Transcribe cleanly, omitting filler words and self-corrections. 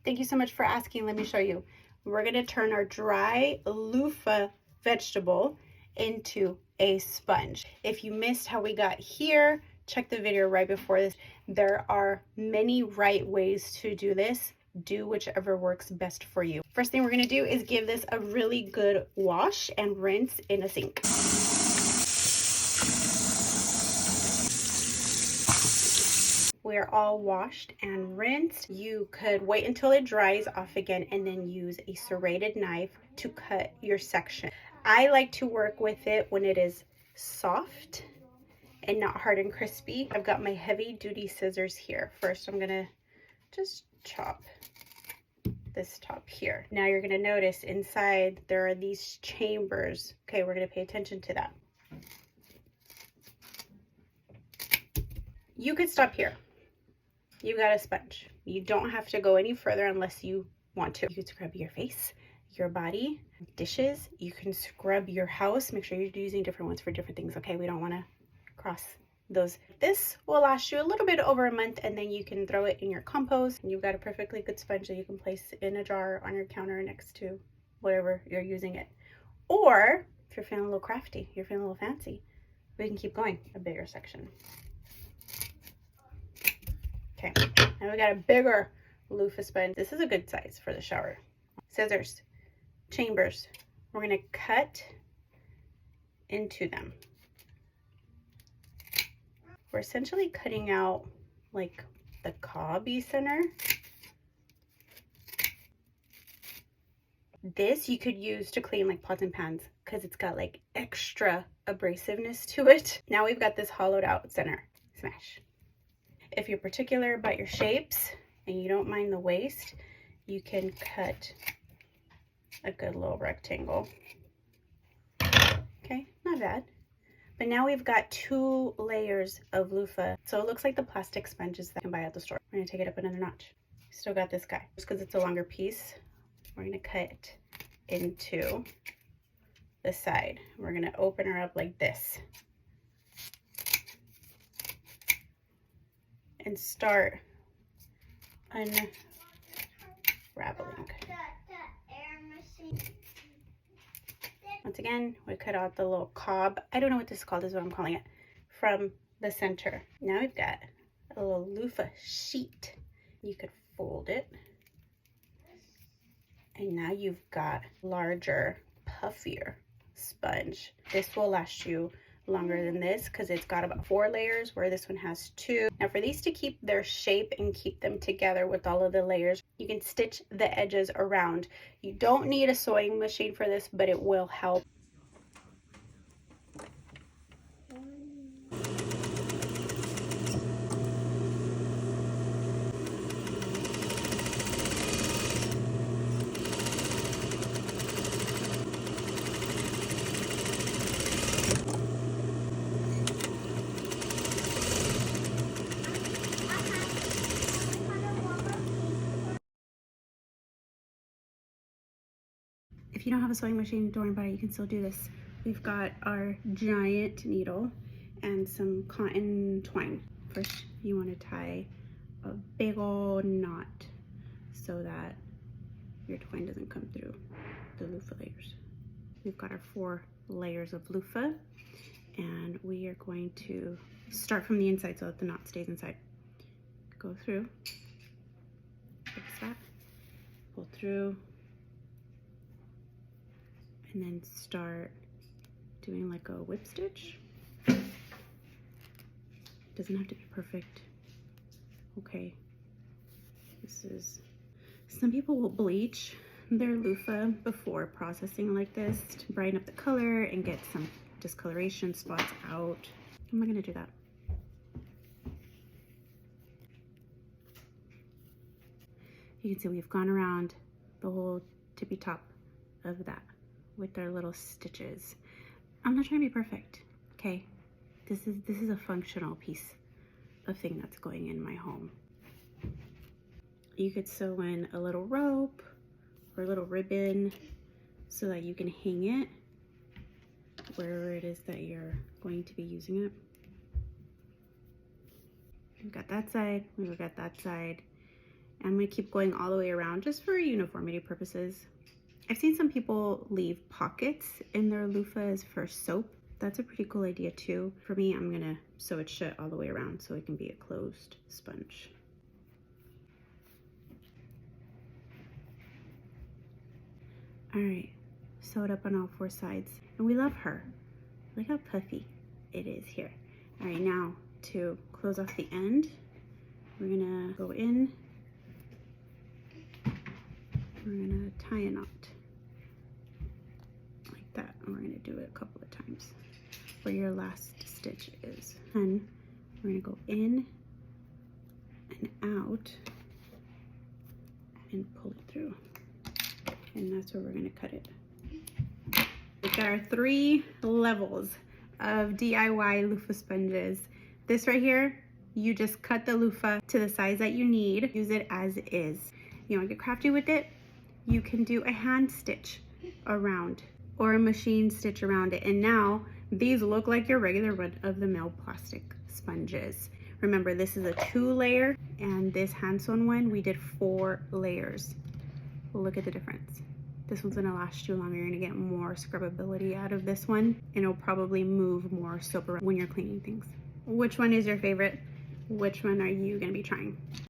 Thank you so much for asking. Let me show you. We're gonna turn our dry loofah vegetable into a sponge. If you missed how we got here, check the video right before this. There are many right ways to do this. Do whichever works best for you. First thing we're gonna do is give this a really good wash and rinse in a sink. We're all washed and rinsed. You could wait until it dries off again and then use a serrated knife to cut your section. I like to work with it when it is soft and not hard and crispy. I've got my heavy duty scissors here. First, I'm gonna just chop this top here. Now you're gonna notice inside there are these chambers. Okay, we're gonna pay attention to that. You could stop here. You got a sponge. You don't have to go any further unless you want to. You can scrub your face, your body, dishes. You can scrub your house. Make sure you're using different ones for different things, okay? We don't want to cross those. This will last you a little bit over a month, and then you can throw it in your compost. You've got a perfectly good sponge that you can place in a jar on your counter next to whatever you're using it. Or if you're feeling a little crafty, you're feeling a little fancy, we can keep going a bigger section. Okay, now we got a bigger loofah sponge. This is a good size for the shower. Scissors, chambers. We're gonna cut into them. We're essentially cutting out like the cobby center. This you could use to clean like pots and pans because it's got like extra abrasiveness to it. Now we've got this hollowed out center. Smash. If you're particular about your shapes and you don't mind the waste, you can cut a good little rectangle. Okay, not bad. But now we've got 2 layers of loofah. So it looks like the plastic sponges that you can buy at the store. We're gonna take it up another notch. Still got this guy. Just because it's a longer piece, we're gonna cut it into the side. We're gonna open her up like this. And start unraveling. Once again, we cut out the little cob. I don't know what this is called, this is what I'm calling it, from the center. Now we've got a little loofah sheet. You could fold it. And now you've got larger, puffier sponge. This will last you longer than this because it's got about 4 layers where this one has 2. Now for these to keep their shape and keep them together with all of the layers, you can stitch the edges around. You don't need a sewing machine for this, but it will help. If you don't have a sewing machine, don't worry about it, you can still do this. We've got our giant needle and some cotton twine. First, you want to tie a big old knot so that your twine doesn't come through the loofah layers. We've got our 4 layers of loofah, and we are going to start from the inside so that the knot stays inside. Go through, fix that, pull through, and then start doing like a whip stitch. Doesn't have to be perfect. Okay, this is, some people will bleach their loofah before processing like this to brighten up the color and get some discoloration spots out. I'm not gonna do that. You can see we've gone around the whole tippy top of that with our little stitches. I'm not trying to be perfect, okay? This is a functional piece of thing that's going in my home. You could sew in a little rope or a little ribbon so that you can hang it wherever it is that you're going to be using it. We've got that side, we've got that side, I'm gonna keep going all the way around just for uniformity purposes. I've seen some people leave pockets in their loofahs for soap. That's a pretty cool idea too. For me, I'm gonna sew it shut all the way around so it can be a closed sponge. All right, sew it up on all 4 sides. And we love her. Look how puffy it is here. All right, now to close off the end, we're gonna go in, we're gonna tie a knot like that, and we're gonna do it a couple of times where your last stitch is. And we're gonna go in and out and pull it through. And that's where we're gonna cut it. We've got our 3 levels of DIY loofah sponges. This right here, you just cut the loofah to the size that you need. Use it as is. You wanna get crafty with it? You can do a hand stitch around or a machine stitch around it. And now these look like your regular run-of-the-mill plastic sponges. Remember, this is a 2-layer, and this hand-sewn one, we did 4 layers. Look at the difference. This one's gonna last you longer. You're gonna get more scrubbability out of this one, and it'll probably move more soap around when you're cleaning things. Which one is your favorite? Which one are you gonna be trying?